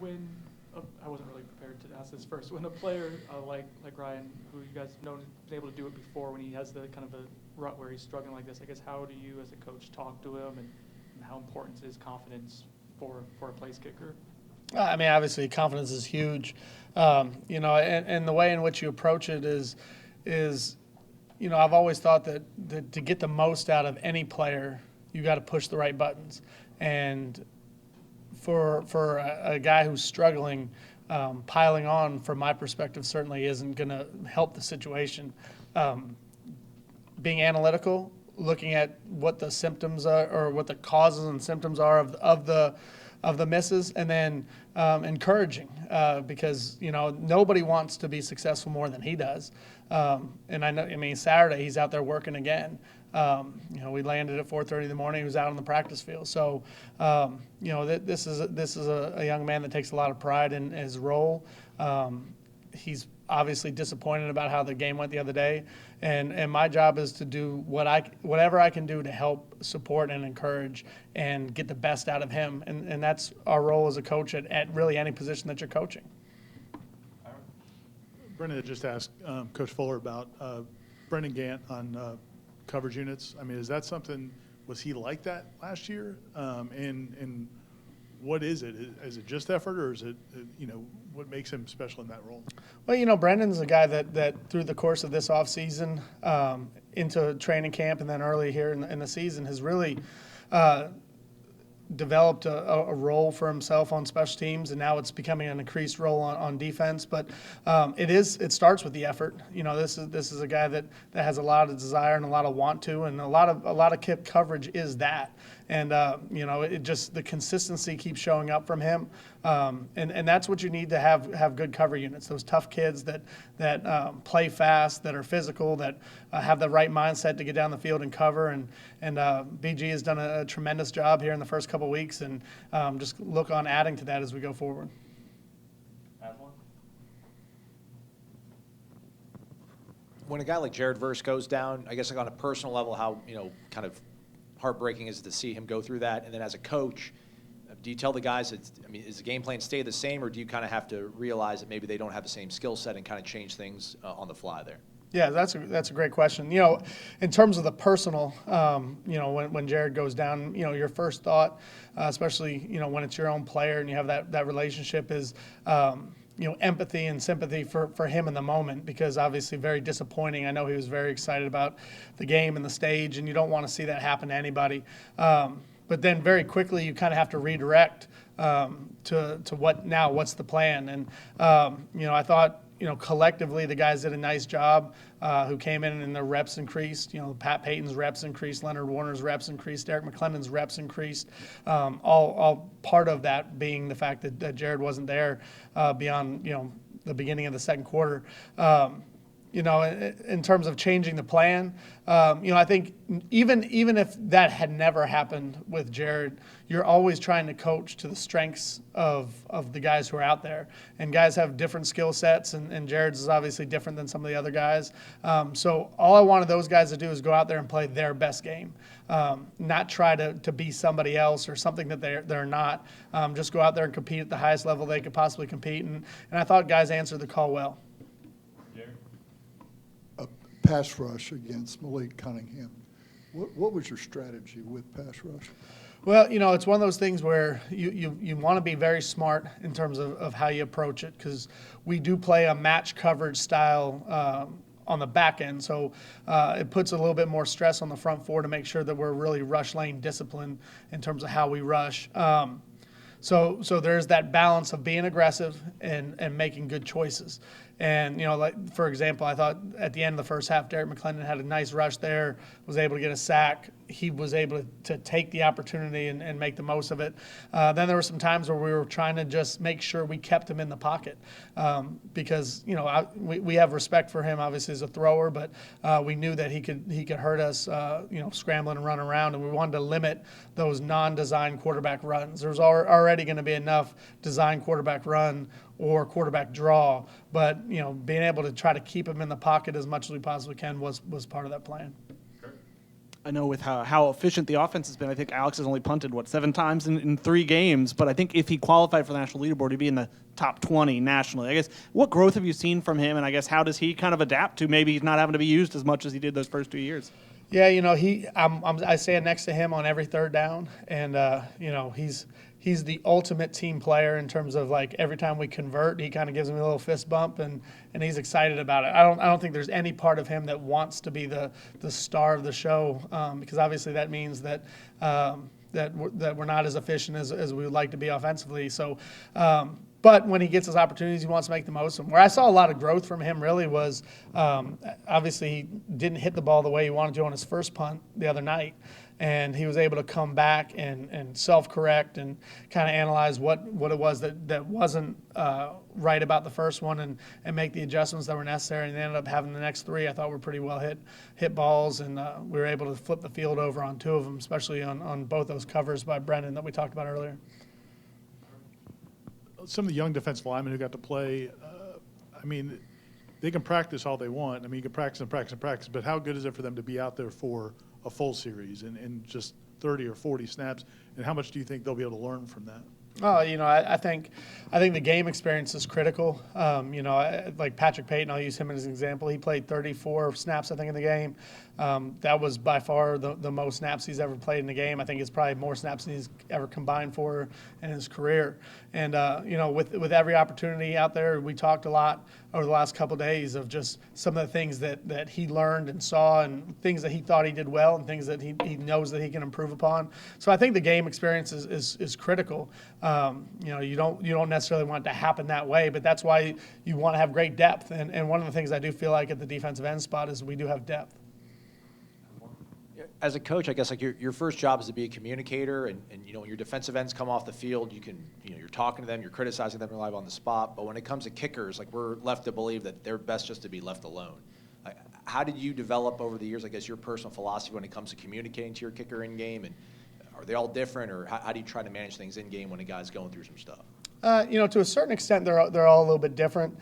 when I wasn't really prepared to ask this first. When a player like Ryan, who you guys know has been able to do it before, when he has the kind of a rut where he's struggling like this, I guess how do you as a coach talk to him, and how important is confidence for a place kicker? I mean, obviously, confidence is huge, and the way in which you approach it is, I've always thought that to get the most out of any player, you got to push the right buttons, and for a guy who's struggling, piling on, from my perspective, certainly isn't going to help the situation. Being analytical, looking at what the symptoms are, or what the causes and symptoms are of the misses, and then encouraging, because nobody wants to be successful more than he does. And I mean, Saturday he's out there working again. We landed at 4:30 in the morning. He was out on the practice field. So, this is a young man that takes a lot of pride in his role. He's obviously disappointed about how the game went the other day, and my job is to do whatever I can do to help support and encourage and get the best out of him, and that's our role as a coach at really any position that you're coaching. Brendan had just asked Coach Fuller about Brendan Gant on coverage units. I mean, is that something? Was he like that last year? And what is it? Is it just effort, or is it what makes him special in that role? Well, Brendan's a guy that through the course of this offseason, into training camp and then early here in the season, has really developed a role for himself on special teams, and now it's becoming an increased role on defense. But it starts with the effort. This is a guy that has a lot of desire and a lot of want to, and a lot of kip coverage is that. And it just, the consistency keeps showing up from him, and that's what you need to have good cover units. Those tough kids that play fast, that are physical, that have the right mindset to get down the field and cover. And BG has done a tremendous job here in the first couple of weeks, and just look on adding to that as we go forward. When a guy like Jared Verse goes down, I guess like on a personal level, how kind of heartbreaking is it to see him go through that? And then as a coach, do you tell the guys is the game plan stay the same, or do you kind of have to realize that maybe they don't have the same skill set and kind of change things on the fly there? Yeah, that's a great question. In terms of the personal, when Jared goes down, your first thought, especially when it's your own player and you have that relationship, is empathy and sympathy for him in the moment, because obviously very disappointing. I know he was very excited about the game and the stage, and you don't want to see that happen to anybody. But then very quickly you kind of have to redirect to what's the plan. And I thought collectively the guys did a nice job, who came in and their reps increased. Pat Payton's reps increased, Leonard Warner's reps increased, Derek McClendon's reps increased. All part of that being the fact that Jared wasn't there beyond the beginning of the second quarter. In terms of changing the plan, I think even if that had never happened with Jared, you're always trying to coach to the strengths of the guys who are out there. And guys have different skill sets, and Jared's is obviously different than some of the other guys. So all I wanted those guys to do is go out there and play their best game, not try to be somebody else or something that they're not. Just go out there and compete at the highest level they could possibly compete. And I thought guys answered the call well. Pass rush against Malik Cunningham. What was your strategy with pass rush? Well, it's one of those things where you want to be very smart in terms of how you approach it, because we do play a match coverage style on the back end. So it puts a little bit more stress on the front four to make sure that we're really rush lane disciplined in terms of how we rush. So there's that balance of being aggressive and making good choices. And, like, for example, I thought at the end of the first half, Derek McClendon had a nice rush there, was able to get a sack. He was able to take the opportunity and make the most of it. Then there were some times where we were trying to just make sure we kept him in the pocket, because, we have respect for him, obviously, as a thrower, but we knew that he could hurt us, scrambling and running around, and we wanted to limit those non-designed quarterback runs. There's already going to be enough designed quarterback run or quarterback draw, but being able to try to keep him in the pocket as much as we possibly can was part of that plan. I know with how efficient the offense has been, I think Alex has only punted, 7 times in 3 games. But I think if he qualified for the national leaderboard, he'd be in the top 20 nationally. I guess, what growth have you seen from him? And I guess, how does he kind of adapt to maybe he's not having to be used as much as he did those first 2 years? Yeah, I stand next to him on every third down, and he's the ultimate team player in terms of, like, every time we convert, he kind of gives me a little fist bump, and he's excited about it. I don't think there's any part of him that wants to be the star of the show, because obviously that means that we're not as efficient as we would like to be offensively. So. But when he gets his opportunities, he wants to make the most of them. Where I saw a lot of growth from him really was, obviously he didn't hit the ball the way he wanted to on his first punt the other night. And he was able to come back and self-correct and kind of analyze what it was that wasn't right about the first one and make the adjustments that were necessary. And they ended up having the next 3 I thought were pretty well hit balls. And we were able to flip the field over on 2 of them, especially on both those covers by Brendan that we talked about earlier. Some of the young defensive linemen who got to play, they can practice all they want. You can practice and practice and practice, but how good is it for them to be out there for a full series and just 30 or 40 snaps? And how much do you think they'll be able to learn from that? Oh, I think the game experience is critical. Like Patrick Payton, I'll use him as an example. He played 34 snaps, I think, in the game. That was by far the most snaps he's ever played in the game. I think it's probably more snaps than he's ever combined for in his career. And with every opportunity out there, we talked a lot over the last couple of days of just some of the things that he learned and saw, and things that he thought he did well, and things that he knows that he can improve upon. So I think the game experience is critical. You don't necessarily want it to happen that way, but that's why you want to have great depth. And one of the things I do feel like at the defensive end spot is we do have depth. As a coach, I guess, like, your first job is to be a communicator, and when your defensive ends come off the field, you're talking to them, you're criticizing them live on the spot. But when it comes to kickers, like, we're left to believe that they're best just to be left alone. How did you develop over the years, I guess, your personal philosophy when it comes to communicating to your kicker in game? And are they all different, or how do you try to manage things in game when a guy's going through some stuff? To a certain extent, they're all a little bit different.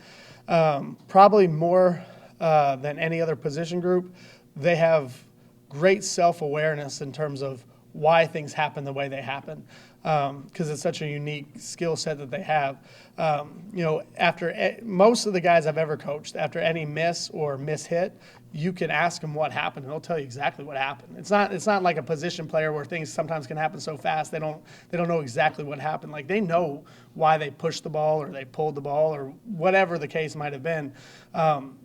Probably more than any other position group. They have great self-awareness in terms of why things happen the way they happen, because it's such a unique skill set that they have. After most of the guys I've ever coached, after any miss or mishit, you can ask them what happened, and they'll tell you exactly what happened. It's not like a position player where things sometimes can happen so fast they don't know exactly what happened. Like, they know why they pushed the ball or they pulled the ball or whatever the case might have been.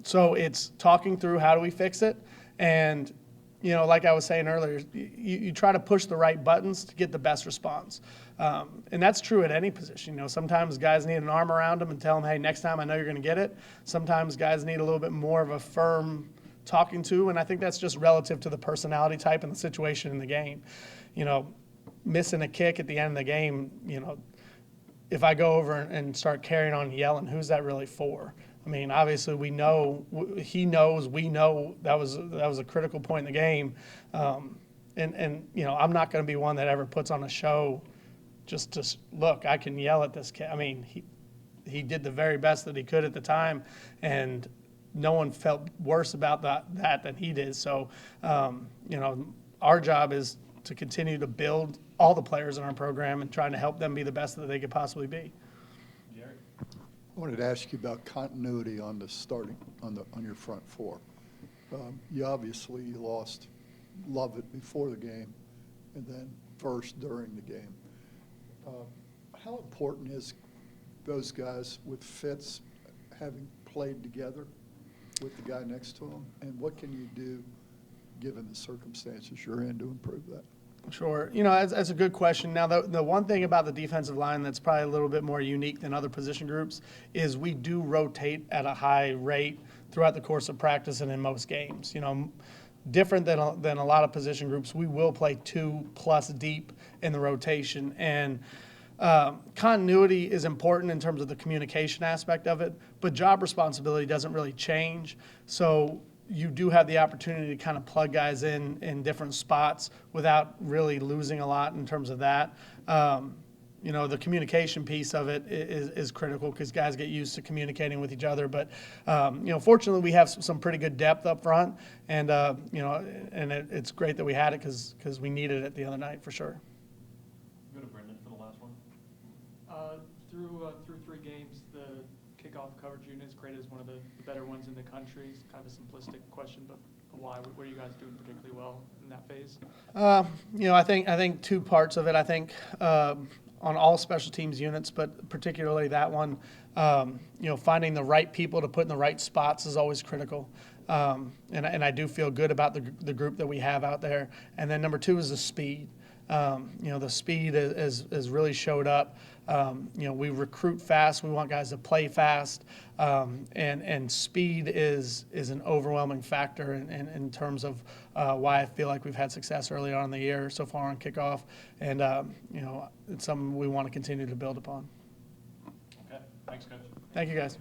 So it's talking through how do we fix it, and like I was saying earlier, you try to push the right buttons to get the best response. And that's true at any position. Sometimes guys need an arm around them and tell them, hey, next time I know you're going to get it. Sometimes guys need a little bit more of a firm talking to, and I think that's just relative to the personality type and the situation in the game. Missing a kick at the end of the game, if I go over and start carrying on yelling, who's that really for? Obviously we know, he knows, we know that was a critical point in the game. I'm not going to be one that ever puts on a show just to look, I can yell at this kid. He did the very best that he could at the time, and no one felt worse about that than he did. So, our job is to continue to build all the players in our program and trying to help them be the best that they could possibly be. I wanted to ask you about continuity on your front 4. You obviously lost Lovett before the game, and then first during the game. How important is those guys with Fitz having played together with the guy next to him, and what can you do, given the circumstances you're in, to improve that? Sure. That's a good question. Now, the one thing about the defensive line that's probably a little bit more unique than other position groups is we do rotate at a high rate throughout the course of practice and in most games. Different than a lot of position groups, we will play 2+ deep in the rotation. And continuity is important in terms of the communication aspect of it, but job responsibility doesn't really change. So you do have the opportunity to kind of plug guys in different spots without really losing a lot in terms of that. the communication piece of it is critical because guys get used to communicating with each other. But, fortunately, we have some pretty good depth up front, and, it's great that we had it because we needed it the other night for sure. Go to Brendan for the last one. Through 3 games, the kickoff coverage unit is graded as one of the better ones in the country. It's kind of a simplistic question, but why? What are you guys doing particularly well in that phase? I think 2 parts of it. I think on all special teams units, but particularly that one, finding the right people to put in the right spots is always critical. And I do feel good about the group that we have out there. And then number 2 is the speed. The speed has really showed up. We recruit fast. We want guys to play fast. And speed is an overwhelming factor in terms of why I feel like we've had success early on in the year so far on kickoff. And, it's something we want to continue to build upon. Okay. Thanks, Coach. Thank you, guys.